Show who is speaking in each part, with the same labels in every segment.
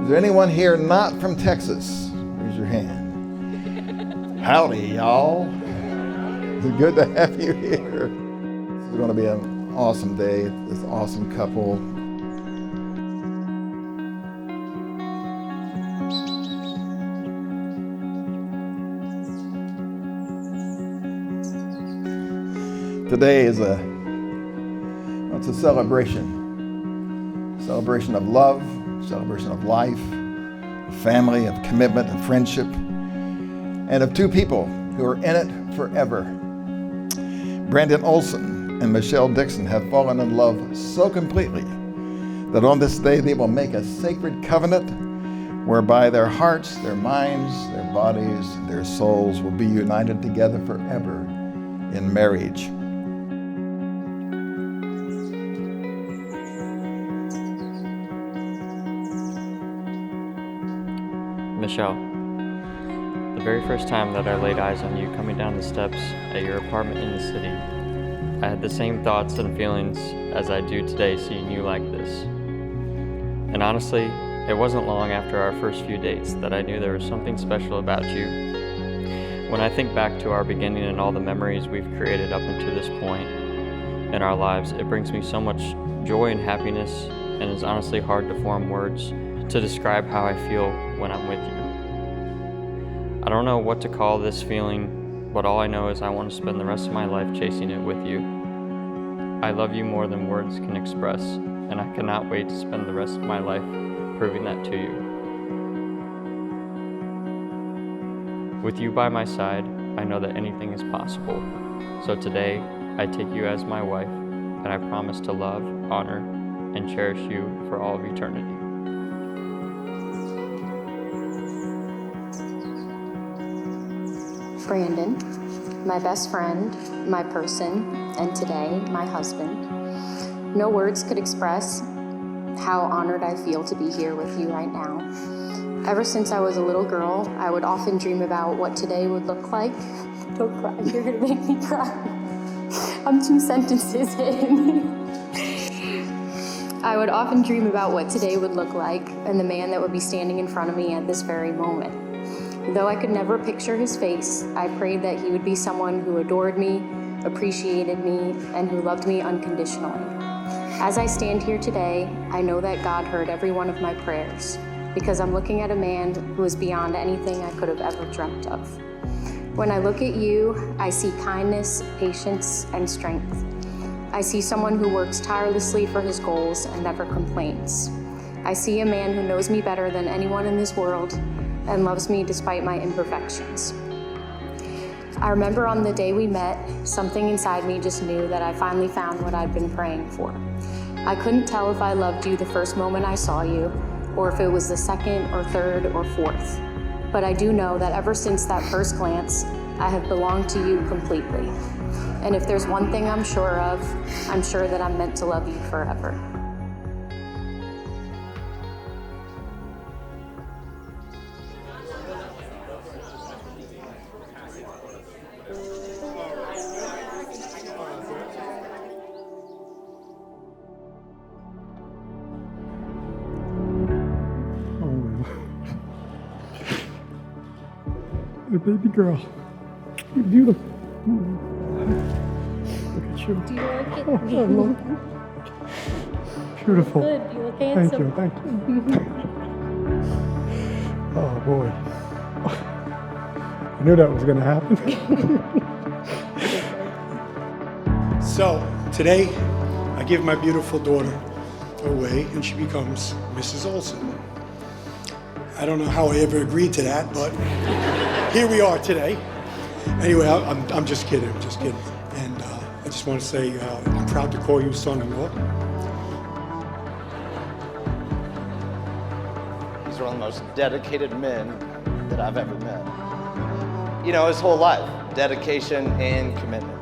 Speaker 1: Is there anyone here not from Texas? Raise your hand. Howdy, y'all. It's good to have you here. This is going to be an awesome day. This awesome couple. Today is it's a celebration. Celebration of love, celebration of life, of family, of commitment, of friendship, and of two people who are in it forever. Brandon Olson and Michelle Dixon have fallen in love so completely that on this day they will make a sacred covenant whereby their hearts, their minds, their bodies, their souls will be united together forever in marriage.
Speaker 2: Michelle, the very first time that I laid eyes on you coming down the steps at your apartment in the city, I had the same thoughts and feelings as I do today seeing you like this. And honestly, it wasn't long after our first few dates that I knew there was something special about you. When I think back to our beginning and all the memories we've created up until this point in our lives, it brings me so much joy and happiness, and is honestly hard to form words to describe how I feel when I'm with you. I don't know what to call this feeling, but all I know is I want to spend the rest of my life chasing it with you. I love you more than words can express, and I cannot wait to spend the rest of my life proving that to you. With you by my side, I know that anything is possible. So today, I take you as my wife, and I promise to love, honor, and cherish you for all of eternity.
Speaker 3: Brandon, my best friend, my person, and today, my husband. No words could express how honored I feel to be here with you right now. Ever since I was a little girl, I would often dream about what today would look like. Don't cry, you're gonna make me cry. I'm 2 sentences in. I would often dream about what today would look like and the man that would be standing in front of me at this very moment. Though I could never picture his face, I prayed that he would be someone who adored me, appreciated me, and who loved me unconditionally. As I stand here today, I know that God heard every one of my prayers, because I'm looking at a man who is beyond anything I could have ever dreamt of. When I look at you, I see kindness, patience, and strength. I see someone who works tirelessly for his goals and never complains. I see a man who knows me better than anyone in this world and loves me despite my imperfections. I remember on the day we met, something inside me just knew that I finally found what I'd been praying for. I couldn't tell if I loved you the first moment I saw you, or if it was the second or third or fourth. But I do know that ever since that first glance, I have belonged to you completely. And if there's one thing I'm sure of, I'm sure that I'm meant to love you forever.
Speaker 4: The baby girl. You're beautiful. Look at you.
Speaker 5: Do you like it?
Speaker 4: Oh, I love it. Beautiful.
Speaker 5: Good. You look
Speaker 4: Thank
Speaker 5: handsome.
Speaker 4: you. Oh boy. I knew that was going to happen. So today, I give my beautiful daughter away, and she becomes Mrs. Olson. I don't know how I ever agreed to that, but here we are today. Anyway, I'm just kidding. I'm just kidding. And I just want to say I'm proud to call you son-in-law.
Speaker 6: He's one of the most dedicated men that I've ever met. You know, his whole life, dedication and commitment.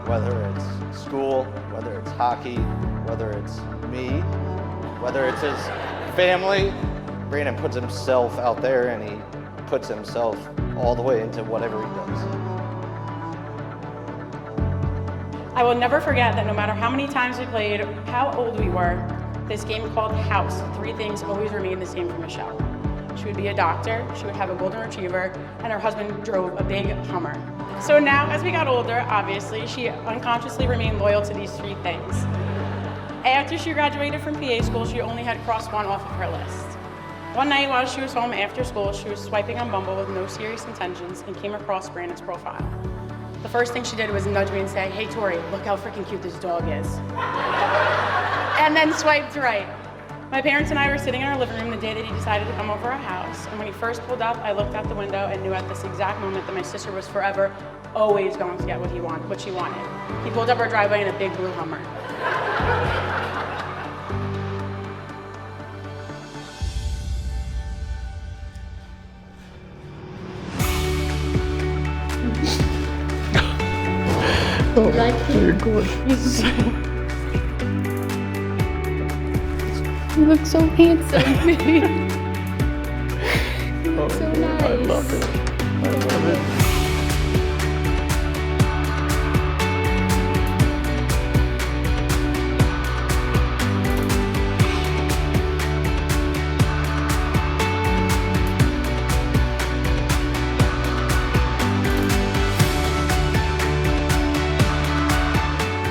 Speaker 6: Whether it's school, whether it's hockey, whether it's me, whether it's his family. Brandon puts himself out there, and he puts himself all the way into whatever he does.
Speaker 7: I will never forget that no matter how many times we played, how old we were,
Speaker 5: this game called House. 3 things always remain the same for Michelle. She would be a doctor, she would have a golden retriever, and her husband drove a big Hummer. So now, as we got older, obviously, she unconsciously remained loyal to these 3 things. After she graduated from PA school, she only had crossed one off of her list. One night while she was home after school, she was swiping on Bumble with no serious intentions and came across Brandon's profile. The first thing she did was nudge me and say, "Hey Tori, look how freaking cute this dog is." And then swiped right. My parents and I were sitting in our living room the day that he decided to come over our house, and when he first pulled up, I looked out the window and knew at this exact moment that my sister was forever always going to get what she wanted. He pulled up our driveway in a big blue Hummer.
Speaker 3: You like him?
Speaker 1: You're gorgeous.
Speaker 3: You look so handsome. You look so nice.
Speaker 1: I love it. I love it.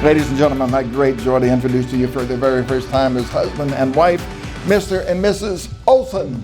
Speaker 1: Ladies and gentlemen, my great joy to introduce to you for the very first time as husband and wife, Mr. and Mrs. Olson.